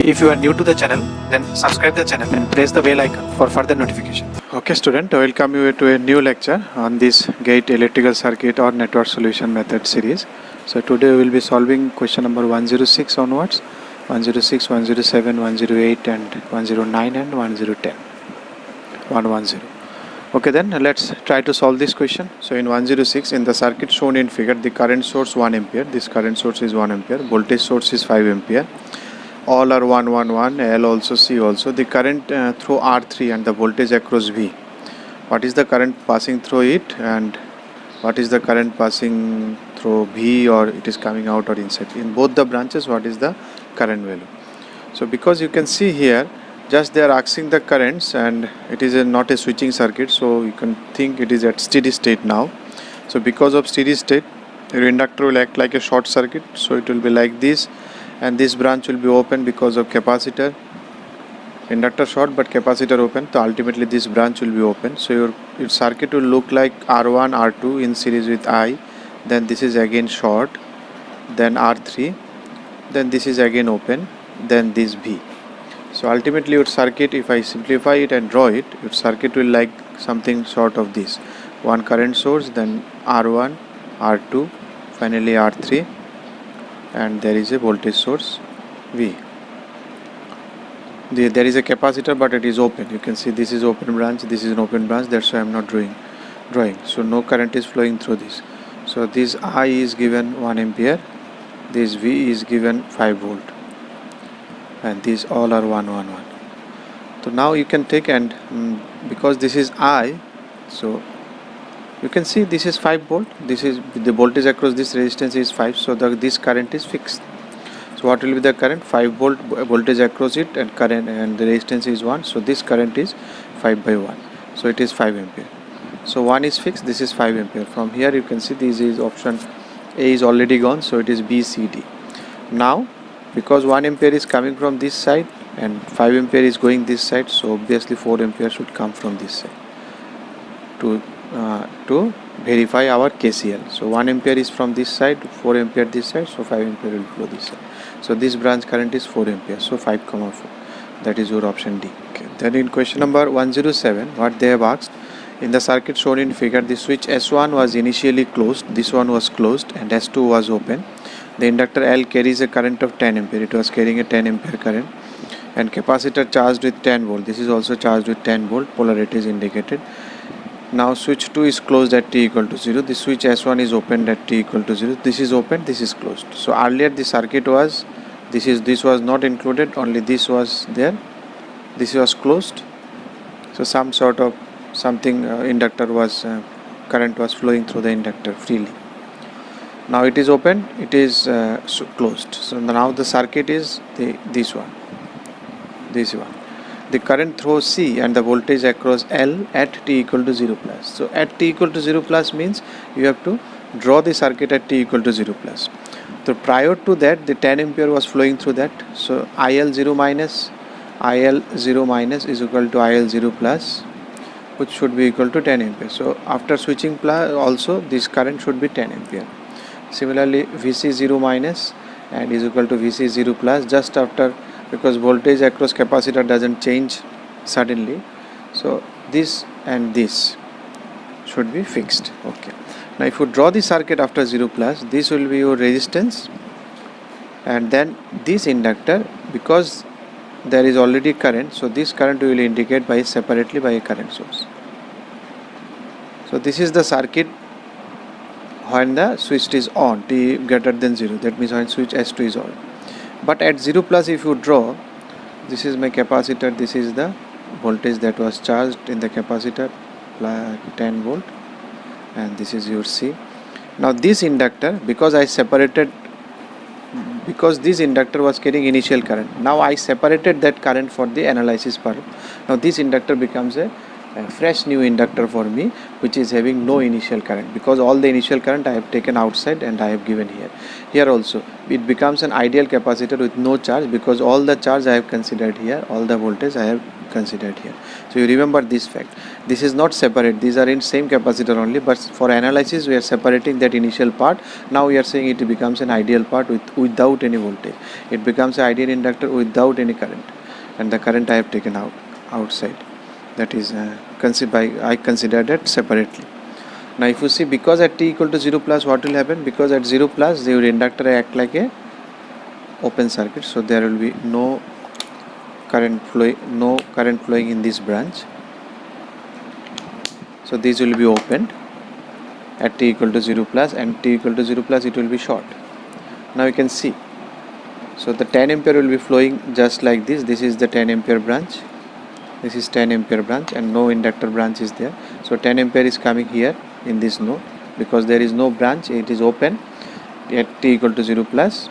If you are new to the channel, then subscribe the channel and press the bell icon for further notification. Okay student, welcome you to a new lecture on this GATE electrical circuit or network solution method series. So today we will be solving question number 106 onwards, 106, 107, 108 and 109 and 110, 110. Okay, then let's try to solve this question. So in 106, in the circuit shown in figure, the current source 1 ampere, this current source is 1 ampere, voltage source is 5 ampere. All are 1, 1, 1, L also, C also. The current through R3 and the voltage across V. What is the current passing through it and what is the current passing through V, or it is coming out or inside? In both the branches, what is the current value? So because you can see here, just they are asking the currents and it is not a switching circuit, so you can think it is at steady state now. So because of steady state, your inductor will act like a short circuit, so it will be like this. And this branch will be open because of capacitor. Inductor short but capacitor open, so ultimately this branch will be open. So your circuit will look like R1, R2 in series with I, then this is again short, then R3, then this is again open, then this V. So ultimately your circuit, if I simplify it and draw it, your circuit will like something sort of this. One current source, then R1, R2, finally R3, and there is a voltage source V. There is a capacitor but it is open. You can see this is open branch, this is an open branch, that's why I am not drawing. So no current is flowing through this. So this I is given 1 ampere, this V is given 5 volt, and these all are 1, 1, 1. So now you can take and because this is I, so you can see this is 5 volt, this is the voltage across this resistance is 5, so this current is fixed. So what will be the current? 5 volt voltage across it, and current and the resistance is 1, so this current is 5 by 1, so it is 5 ampere. So 1 is fixed, this is 5 ampere. From here you can see this is option A is already gone, so it is B, C, D. Now because 1 ampere is coming from this side and 5 ampere is going this side, so obviously 4 ampere should come from this side to verify our KCL. So 1 ampere is from this side, 4 ampere this side, so 5 ampere will flow this side. So this branch current is 4 ampere, so 5, 4. That is your option D. Okay. Then in question number 107, what they have asked, in the circuit shown in figure, the switch S1 was initially closed, this one was closed, and S2 was open. The inductor L carries a current of 10 ampere, it was carrying a 10 ampere current, and capacitor charged with 10 volt, this is also charged with 10 volt, polarity is indicated. Now switch 2 is closed at t equal to 0, the switch S1 is opened at t equal to 0, this is open, this is closed. So earlier the circuit was, this was not included, only this was there, this was closed, so some sort of something inductor was, current was flowing through the inductor freely. Now it is open, it is closed, so now the circuit is this one. The current through C and the voltage across L at t equal to 0 plus. So at t equal to 0 plus means you have to draw the circuit at t equal to 0 plus. So prior to that the 10 ampere was flowing through that. So IL0 minus is equal to IL0 plus, which should be equal to 10 ampere. So after switching plus also this current should be 10 ampere. Similarly VC0 minus and is equal to VC0 plus just after, because voltage across capacitor doesn't change suddenly, so this and this should be fixed. Okay, now if you draw the circuit after 0 plus, this will be your resistance, and then this inductor, because there is already current, so this current we will indicate by separately by a current source. So this is the circuit when the switch is on, t greater than 0, that means when switch S2 is on. But at 0 plus if you draw, this is my capacitor, this is the voltage that was charged in the capacitor, 10 volt, and this is your C. Now this inductor, because I separated, because this inductor was carrying initial current, now I separated that current for the analysis purpose. Now this inductor becomes a fresh new inductor for me, which is having no initial current, because all the initial current I have taken outside and I have given here. Here also it becomes an ideal capacitor with no charge, because all the charge I have considered here, all the voltage I have considered here. So you remember this fact. This is not separate, these are in same capacitor only, but for analysis we are separating that initial part. Now we are saying it becomes an ideal part without any voltage. It becomes an ideal inductor without any current, and the current I have taken outside. That is I consider that separately. Now if you see, because at t equal to 0 plus, what will happen? Because at 0 plus the inductor act like a open circuit, so there will be no current flowing in this branch. So this will be opened at t equal to 0 plus, and t equal to 0 plus it will be short. Now you can see, so the 10 ampere will be flowing just like this. This is the 10 ampere branch, this is 10 ampere branch, and no inductor branch is there. So 10 ampere is coming here in this node, because there is no branch, it is open at t equal to 0 plus.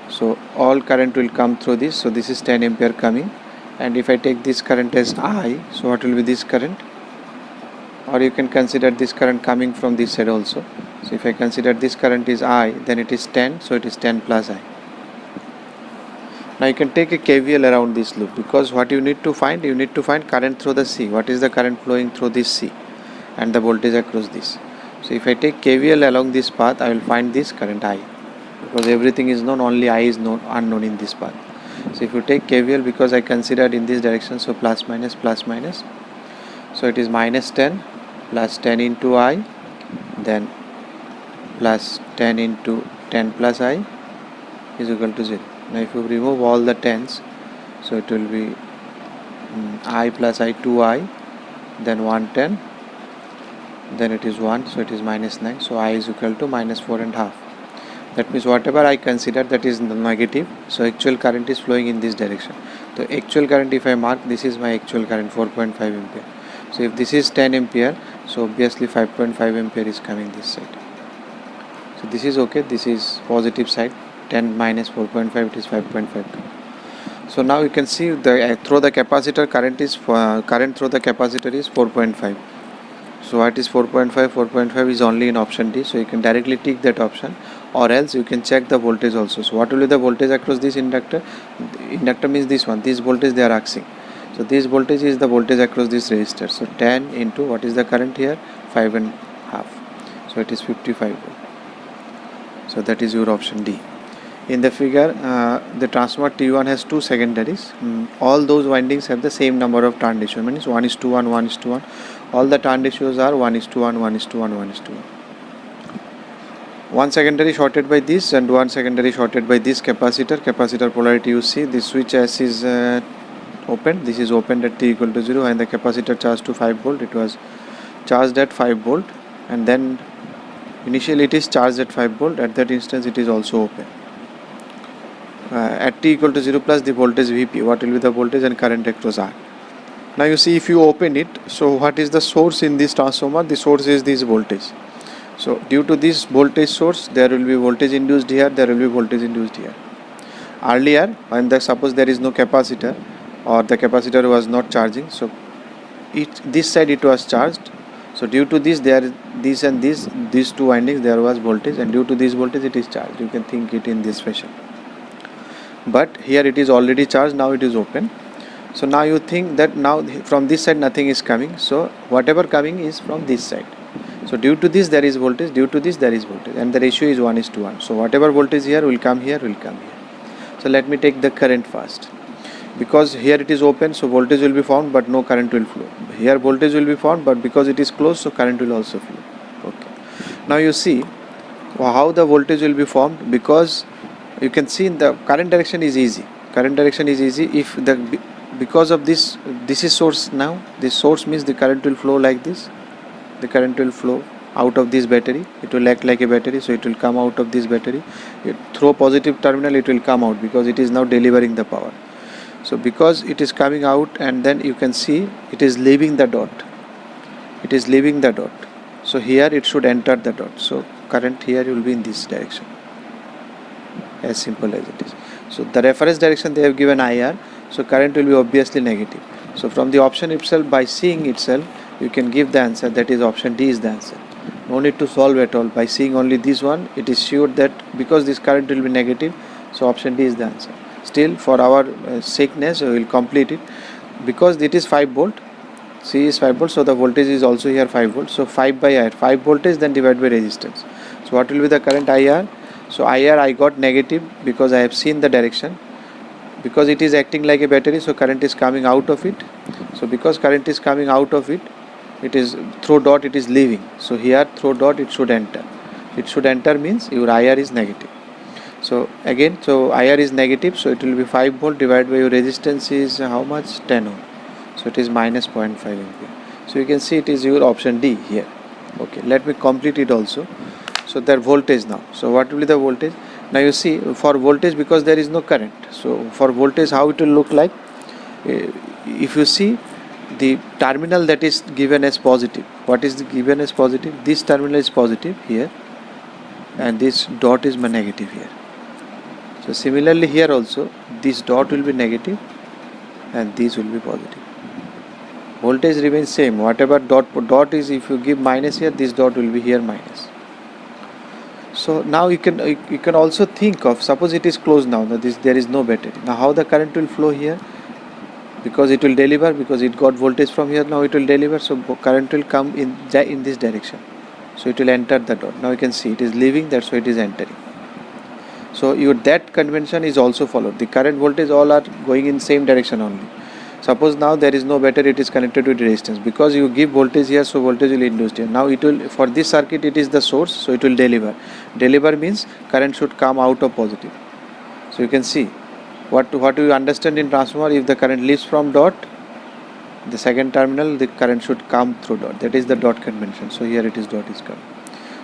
So all current will come through this. So this is 10 ampere coming, and if I take this current as I, so what will be this current? Or you can consider this current coming from this side also. So if I consider this current is I, then it is 10, so it is 10 plus I. Now you can take a KVL around this loop, because what you need to find current through the C. What is the current flowing through this C, and the voltage across this. So if I take KVL along this path, I will find this current I, because everything is known, only I is unknown in this path. So if you take KVL, because I considered in this direction, so plus minus, so it is minus 10 plus 10 into I, then plus 10 into 10 plus I is equal to 0. Now if you remove all the 10s, so it will be I plus I 2I, then 110, then it is 1, so it is minus 9, so I is equal to minus 4.5. That means whatever I consider that is negative, so actual current is flowing in this direction. So actual current, if I mark, this is my actual current 4.5 ampere. So if this is 10 ampere, so obviously 5.5 ampere is coming this side. So this is okay, this is positive side. 10 minus 4.5, it is 5.5. So now you can see the through the capacitor current through the capacitor is 4.5. So what is 4.5? 4.5 is only in option D, so you can directly tick that option, or else you can check the voltage also. So what will be the voltage across this inductor? Inductor means this one, this voltage they are asking. So this voltage is the voltage across this resistor. So 10 into, what is the current here? 5.5. So it is 55 volt. So that is your option D. In the figure, the transformer T1 has two secondaries. All those windings have the same number of turn ratio, means 1:1, 1:1. All the turn ratios are 1:1, 1:1, 1:1. One secondary shorted by this, and one secondary shorted by this capacitor. Capacitor polarity, you see this switch S is open. This is opened at t equal to 0, and the capacitor charged to 5 volt. It was charged at 5 volt, and then initially it is charged at 5 volt. At that instance it is also open. At t equal to 0 plus, the voltage Vp, what will be the voltage and current across R. Now you see, if you open it, so what is the source in this transformer? The source is this voltage. So due to this voltage source, there will be voltage induced here, there will be voltage induced here. Earlier, when suppose there is no capacitor, or the capacitor was not charging, so this side it was charged. So due to this, these two windings, there was voltage, and due to this voltage it is charged. You can think it in this fashion. But here it is already charged, now it is open. So now you think that now from this side nothing is coming, so whatever coming is from this side. So due to this there is voltage, due to this there is voltage, and the ratio is 1:1. So whatever voltage here will come here, will come here. So let me take the current first. Because here it is open, so voltage will be found, but no current will flow. Here voltage will be found, but because it is closed, so current will also flow. Okay. Now you see how the voltage will be formed, because you can see in the current direction is easy. Current direction is easy. If because of this is source. Now this source means the current will flow like this. The current will flow out of this battery. It will act like a battery, so it will come out of this battery. Through positive terminal it will come out, because it is now delivering the power. So because it is coming out, and then you can see it is leaving the dot. It is leaving the dot. So here it should enter the dot. So current here will be in this direction. As simple as it is. So the reference direction they have given IR, so current will be obviously negative. So from the option itself, by seeing itself, you can give the answer, that is option D is the answer. No need to solve at all. By seeing only this one, it is sure that because this current will be negative, so option D is the answer. Still for our sickness we will complete it, because it is 5 volt, C is 5 volt, so the voltage is also here 5 volt. So 5 by IR, 5 voltage then divided by resistance. So what will be the current IR? So IR I got negative because I have seen the direction, because it is acting like a battery, so current is coming out of it. So because current is coming out of it, it is through dot, it is leaving. So here through dot it should enter. It should enter means your IR is negative. So again, so IR is negative, so it will be 5 volt divided by your resistance is how much? 10 ohm. So it is minus 0.5 ampere. So you can see it is your option D here. Okay, let me complete it also. So their voltage now. So what will be the voltage? Now you see for voltage, because there is no current. So for voltage, how it will look like? If you see the terminal that is given as positive, what is given as positive? This terminal is positive here, and this dot is negative here. So similarly here also this dot will be negative and this will be positive. Voltage remains same. Whatever dot is, if you give minus here, this dot will be here minus. So now you can also think of, suppose it is closed now, that there is no battery. Now how the current will flow here? Because it will deliver, because it got voltage from here, now it will deliver, so current will come in this direction. So it will enter the dot. Now you can see it is leaving, that's why it is entering. So that convention is also followed. The current voltage all are going in same direction only. Suppose now there is no battery, it is connected to the resistance, because you give voltage here, so voltage will induce here. Now it will, for this circuit it is the source, so it will deliver. Deliver means current should come out of positive. So you can see what do you understand in transformer? If the current leaves from dot, the second terminal, the current should come through dot. That is the dot convention. So here it is dot is coming.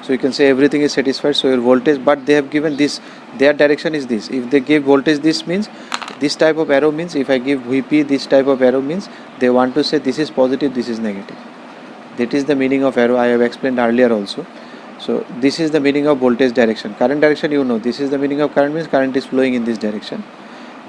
So you can say everything is satisfied. So your voltage, but they have given this, their direction is this. If they give voltage, this means this type of arrow means, if I give VP, this type of arrow means they want to say this is positive, this is negative. That is the meaning of arrow. I have explained earlier also. So this is the meaning of voltage direction. Current direction, you know, this is the meaning of current, means current is flowing in this direction.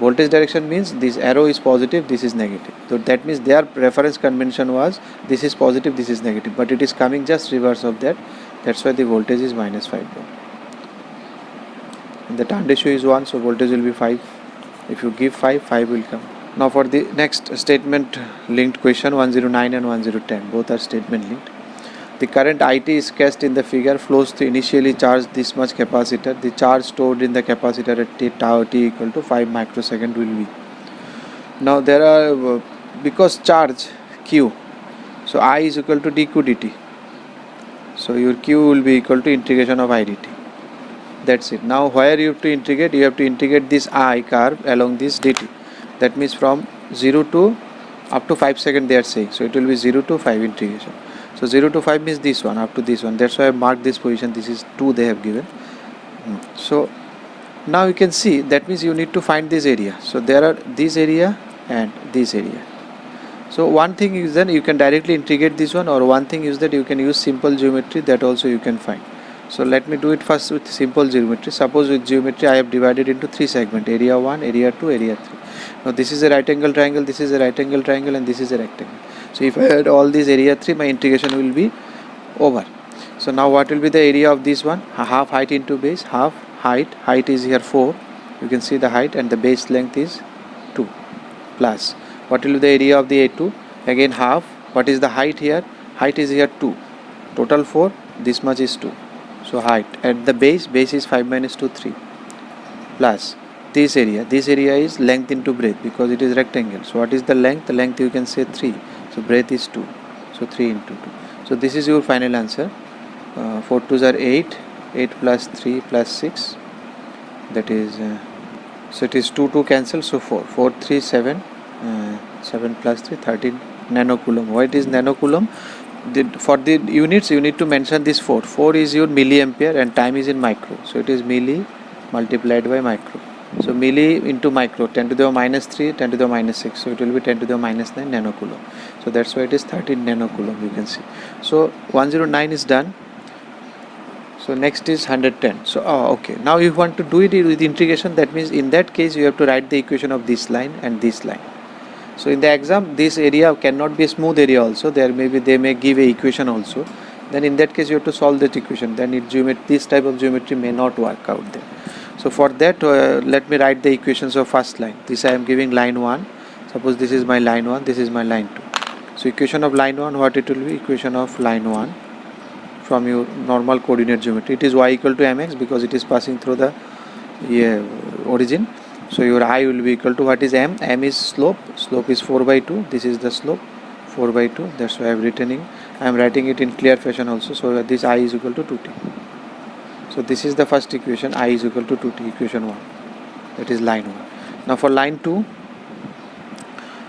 Voltage direction means this arrow is positive, this is negative. So that means their reference convention was this is positive, this is negative, but it is coming just reverse of that. That's why the voltage is minus 5 volt. And the turn ratio is 1, so voltage will be 5. If you give 5, 5 will come. Now for the next statement linked question, 109 and 1010, both are statement linked. The current IT is sketched in the figure flows to initially charged this much capacitor. The charge stored in the capacitor at tau t equal to 5 microsecond will be. Now there are, because charge Q, so I is equal to dq dt. So your Q will be equal to integration of I dt. That's it. Now where you have to integrate? You have to integrate this I curve along this dt. That means from 0 to up to 5 seconds they are saying. So it will be 0 to 5 integration. So 0 to 5 means this one, up to this one. That's why I marked this position. This is 2 they have given. So now you can see, that means you need to find this area. So there are this area and this area. So one thing is that you can directly integrate this one, or one thing is that you can use simple geometry, that also you can find. So let me do it first with simple geometry. Suppose with geometry I have divided into 3 segments, area 1, area 2, area 3. Now this is a right angle triangle, this is a right angle triangle, and this is a rectangle. So if I add all these area 3, my integration will be over. So now what will be the area of this one? Half height into base, half height is here 4. You can see the height, and the base length is 2 plus. What will be the area of the A2? Again half. What is the height here? Height is here 2. Total 4. This much is 2. So height at the base is 5 minus 2, 3 plus this area. This area is length into breadth, because it is rectangle. So what is the length? The length you can say 3. So breadth is 2. So 3 into 2. So this is your final answer. 4 2s are 8. 8 plus 3 plus 6. That is, so it is 2 cancel. So 4. 4 3 7. 7 plus 3 13 nanocoulomb. What is nanocoulomb? For the units you need to mention this 4. 4 is your milliampere and time is in micro. So it is milli multiplied by micro. So milli into micro, 10 to the minus 3, 10 to the minus 6. So it will be 10 to the minus 9 nanocoulomb. So that's why it is 13 nanocoulomb, you can see. So 109 is done. So next is 110. So okay. Now you want to do it with integration. That means in that case you have to write the equation of this line and this line. So in the exam, this area cannot be a smooth area also. They may give a equation also. Then in that case you have to solve that equation. Then this type of geometry may not work out there. So for that, let me write the equations of first line. This I am giving line 1. Suppose this is my line 1, this is my line 2. So equation of line 1, what it will be? Equation of line 1 from your normal coordinate geometry. It is y equal to mx because it is passing through the origin. So your I will be equal to what is m? M is slope. Slope is 4 by 2. This is the slope, 4 by 2. That's why I am writing it in clear fashion also. So this I is equal to 2t. So this is the first equation, I is equal to 2t, equation 1. That is line 1. Now for line 2,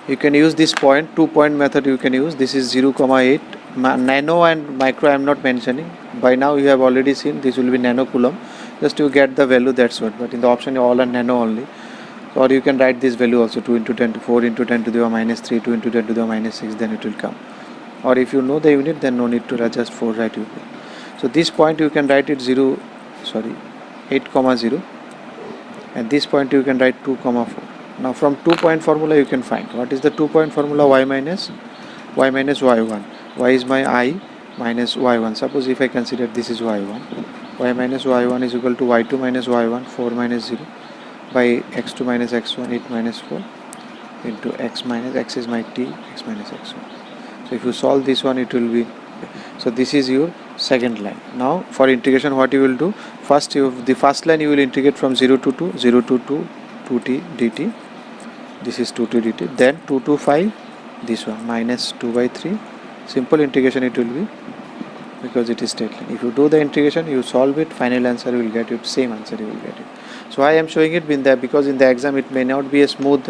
you can use this point, 2-point method you can use. This is 0,8. Nano and micro I am not mentioning. By now you have already seen this will be nano coulomb. Just to get the value, that's what. But in the option all are nano only. Or you can write this value also, 2 into 10 to 4 into 10 to the power minus 3, 2 into 10 to the power minus 6, then it will come. Or if you know the unit, then no need to write, just 4 write you. So this point you can write it 8,0, and this point you can write 2,4. Now from 2-point formula you can find what is the 2-point formula, y minus y1. Y is my I minus y1. Suppose if I consider this is y1, y minus y1 is equal to y2 minus y1, 4 minus 0 by x2 minus x1, 8 minus 4 into x is my t, x minus x1. So if you solve this one, it will be, so this is your second line. Now for integration, what you will do, first the first line you will integrate from 0 to 2, 0 to 2, 2t dt, this is 2t dt, then 2 to 5, this one minus 2 by 3, simple integration it will be, because it is straight line. If you do the integration, you solve it, final answer you will get it, same answer you will get it. So I am showing it in there because in the exam it may not be a smooth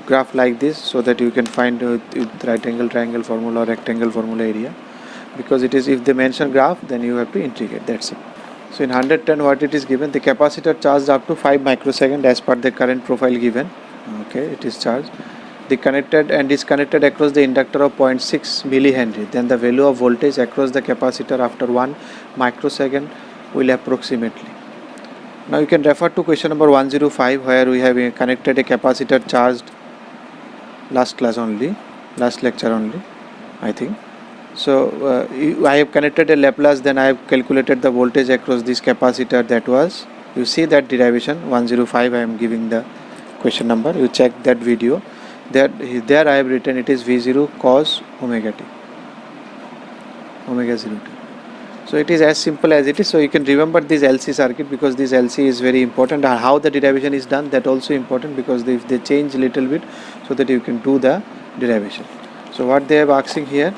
graph like this, so that you can find with right angle triangle formula or rectangle formula area, because it is, if they mention graph, then you have to integrate, that's it. So in 110 what it is given, the capacitor charged up to 5 microsecond as per the current profile given. Okay, it is charged. The connected and is connected across the inductor of 0.6 millihenry. Then the value of voltage across the capacitor after 1 microsecond will approximately. Now you can refer to question number 105, where we have connected a capacitor charged last lecture only, I think. So I have connected a Laplace, then I have calculated the voltage across this capacitor. That was, you see that derivation 105, I am giving the question number, you check that video. There I have written it is V0 cos omega t, omega 0 t. So it is as simple as it is. So you can remember this LC circuit, because this LC is very important, and how the derivation is done, that also important, because if they change little bit, so that you can do the derivation. So what they are asking here,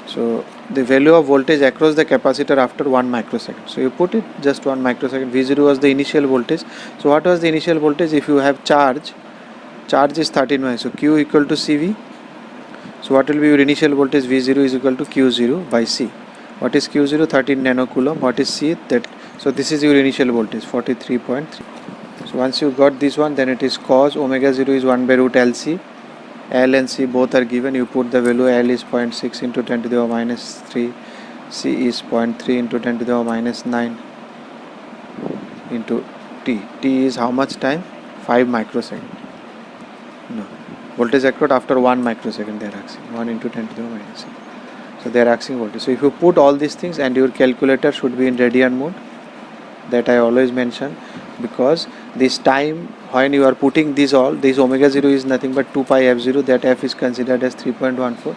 so the value of voltage across the capacitor after 1 microsecond. So you put it just 1 microsecond. V0 was the initial voltage. So what was the initial voltage? If you have charge is 13 so Q equal to CV. So what will be your initial voltage? V0 is equal to Q0 by C. What is Q0? 13 nanocoulomb. What is C? That. So this is your initial voltage, 43.3. So once you got this one, then it is cos omega 0 is 1 by root LC. L and C both are given. You put the value. L is 0.6 into 10 to the power minus 3. C is 0.3 into 10 to the power minus 9 into T. T is how much time? 5 microsecond. No. Voltage across after 1 microsecond they are asking. 1 into 10 to the power minus 6. So they are asking voltage. So if you put all these things, and your calculator should be in radian mode, that I always mention, because this time when you are putting this omega 0 is nothing but 2 pi f0, that f is considered as 3.14.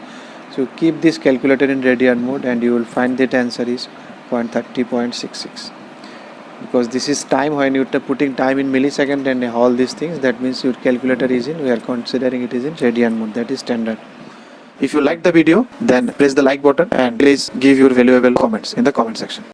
So keep this calculator in radian mode, and you will find that answer is 0.30.66. Because this is time when you are putting time in millisecond and all these things, that means your calculator is in, we are considering it is in radian mode, that is standard. If you like the video, then press the like button and please give your valuable comments in the comment section.